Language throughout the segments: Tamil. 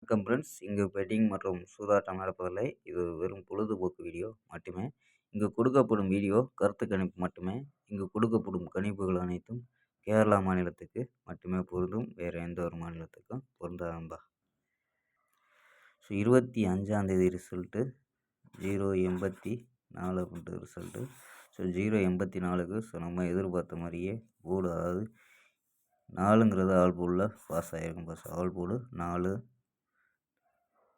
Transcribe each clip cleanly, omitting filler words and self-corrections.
வணக்கம் ஃப்ரெண்ட்ஸ். இங்கு பெட்டிங் மற்றும் சூதாட்டம் நடப்பதில்லை. இது வெறும் பொழுதுபோக்கு வீடியோ மட்டுமே. இங்கு கொடுக்கப்படும் வீடியோ கருத்து கணிப்பு மட்டுமே. இங்கு கொடுக்கப்படும் கணிப்புகள் அனைத்தும் கேரளா மாநிலத்துக்கு மட்டுமே பொருந்தும். வேறு எந்த ஒரு மாநிலத்துக்கும் பொருந்தாது நண்பா. ஸோ 25ஆம் தேதி ரிசல்ட்டு 084 அப்படின்ட்டு ரிசல்ட்டு. ஸோ 084க்கு ஸோ நம்ம எதிர்பார்த்த மாதிரியே போர்டு, அதாவது 4ங்கிறது ஆல் போர்டில் பாஸ் ஆகிருக்கும். Pass all board 4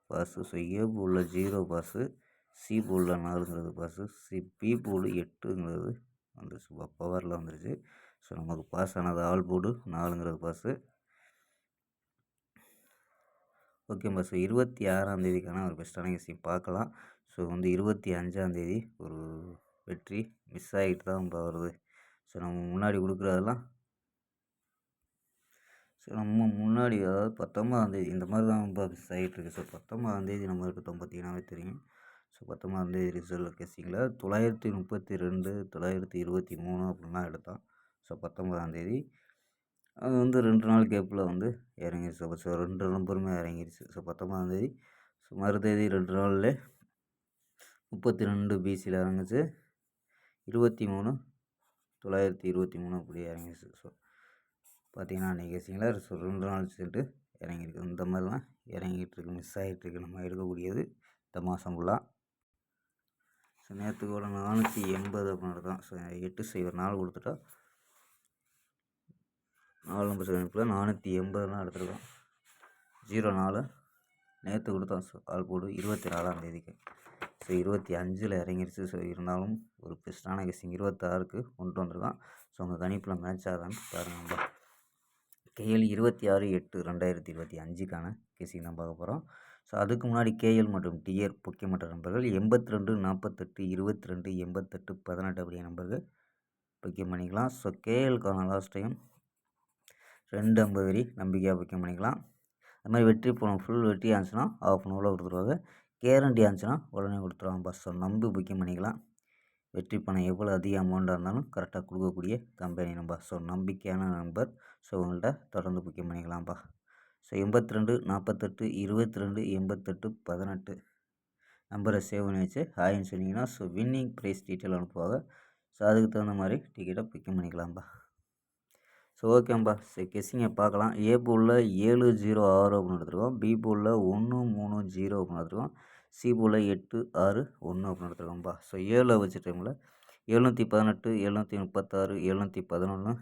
pass. So A போர்டில் 0 பாஸு, சி போர்டில் 4ங்கிறது பாஸு, பி போர்டு 8ங்கிறது வந்துருச்சு. பவரில் வந்துருச்சு. ஸோ நமக்கு பாஸ் ஆனது ஆல் போர்டு 4ங்கிறது பாஸு. ஓகேம்பா. ஸோ 26ஆம் தேதிக்கான ஒரு பெஸ்ட்டான விஷயம் பார்க்கலாம். ஸோ 25ஆம் தேதி ஒரு வெற்றி மிஸ் ஆகிட்டு தான் வருது. ஸோ நம்ம முன்னாடி கொடுக்குறதெல்லாம் நம்ம முன்னாடி, அதாவது 19ஆம் தேதி இந்த மாதிரி தான் ரொம்ப மிஸ் ஆகிட்டுருக்கு. ஸோ 19ஆம் தேதி நம்ம எடுத்தோம் பார்த்தீங்கன்னாவே தெரியும். ஸோ 19ஆம் தேதி ரிசல்ட் கெஸ்ஸிங்கில் 932, 923 அப்படின்லாம் எடுத்தோம். ஸோ 19ஆம் தேதி அது 2 நாள் கேப்பில் இறங்கிருச்சு. ஸோ 2 நம்பருமே இறங்கிருச்சு. ஸோ 19ஆம் தேதி ஸோ மறுதேதி 2 நாளில் 32 பிசியில் இறங்குச்சு. 23, 923 அப்படியே இறங்கிருச்சு. ஸோ பார்த்தீங்கன்னா அன்றைக்கி கெஸ்ஸிங்கில் ஸோ 2 நாள் ரிசல்ட்டு இறங்கியிருக்கு. இந்த மாதிரிலாம் இறங்கிட்டுருக்கு, மிஸ் ஆகிட்டுருக்கு நம்ம எடுக்கக்கூடியது இந்த மாதம் ஃபுல்லாக. ஸோ நேற்று கூட 480 அப்படின்னு தான். ஸோ 804 கொடுத்துட்டா 4 நம்பர் கணிப்பில் 480 தான் எடுத்துருக்கோம். 04 நேற்று கொடுத்தோம். ஸோ ஆல் போர்டு 24ஆம் தேதிக்கு. ஸோ 25ல் இறங்கிருச்சு. ஸோ இருந்தாலும் ஒரு பெஸ்ட்டான கெஸ்ஸிங் 26க்கு கொண்டு வந்திருக்கோம். ஸோ உங்கள் கணிப்பில் மேட்ச் ஆகுதான்னு பாருங்கள் நண்பா. கேஎல் 26/8/2025க்கான கெஸ்ஸிங் தான் பார்க்க போகிறோம். ஸோ அதுக்கு முன்னாடி கேஎல் மற்றும் டிஆர் முக்கியமற்ற நம்பர்கள் 82, 48, 22, 88, 18 அப்படிங்கிற நம்பர்கள் புக்கிங் பண்ணிக்கலாம். ஸோ கேஎலுக்கான லாஸ்ட் டைம் 250 வரி நம்பிக்கையாக புக்கிங் பண்ணிக்கலாம். அது மாதிரி வெற்றி போனோம் ஃபுல் வெற்றி ஆச்சுன்னா ஆஃப் அன் ஹவரில் கொடுத்துருவாங்க. கேரண்டி ஆச்சுன்னா உடனே கொடுத்துருவாங்க. ஸோ நம்பி புக்கிங் பண்ணிக்கலாம். வெற்றி பணம் எவ்வளோ அதிக அமௌண்ட்டாக இருந்தாலும் கரெக்டாக கொடுக்கக்கூடிய கம்பெனி நம்பா. ஸோ நம்பிக்கையான நம்பர். ஸோ உங்கள்கிட்ட தொடர்ந்து புக்கிங் பண்ணிக்கலாம்ப்பா. ஸோ 82, 48, 22, 88, 18 நம்பரை சேவ் பண்ணி வச்சு ஹாய்ன்னு சொன்னீங்கன்னா ஸோ வின்னிங் ப்ரைஸ் டீட்டெயில் அனுப்புவாங்க. ஸோ அதுக்கு தகுந்த மாதிரி டிக்கெட்டை புக்கிங் பண்ணிக்கலாம்ப்பா. ஸோ ஓகேம்பா. சரி கெஸ்ஸிங்கை பார்க்கலாம். ஏ போர்டில் 706 அப்படின்னு எடுத்துருக்கோம். பி போர்டில் 130 அப்படின்னு எடுத்துருக்கோம். சி போர்டில் 861 அப்படின்னு எடுத்துருக்கோம்ப்பா. ஸோ 7 வச்ச டைமில் 718, 736, 711,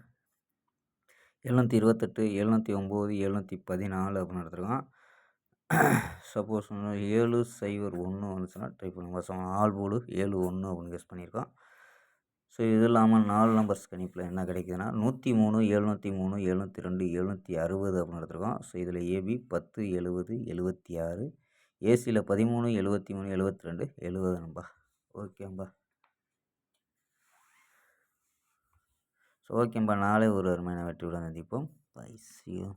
728, 709, 714 அப்படின்னு எடுத்துருக்கோம். சப்போஸ் 701 வந்துச்சுன்னா ட்ரை பண்ணுங்க. ஸோ ஆல் போர்டு 71 அப்படின்னு கெஸ் பண்ணியிருக்கோம். ஸோ இது இல்லாமல் 4 நம்பர்ஸ் கணிப்பில் என்ன கிடைக்குதுன்னா 103, 703, 702, 760 அப்படின்னு எடுத்துருக்கோம். ஸோ இதில் ஏபி 10, 70, 76, ஏசியில் 13, 73, 72, 70 நம்பா. ஓகேம்பா. ஸோ ஓகேம்பா. நாளை ஒரு அருமையான வெற்றியுடன் சந்திப்போம். பை. C you.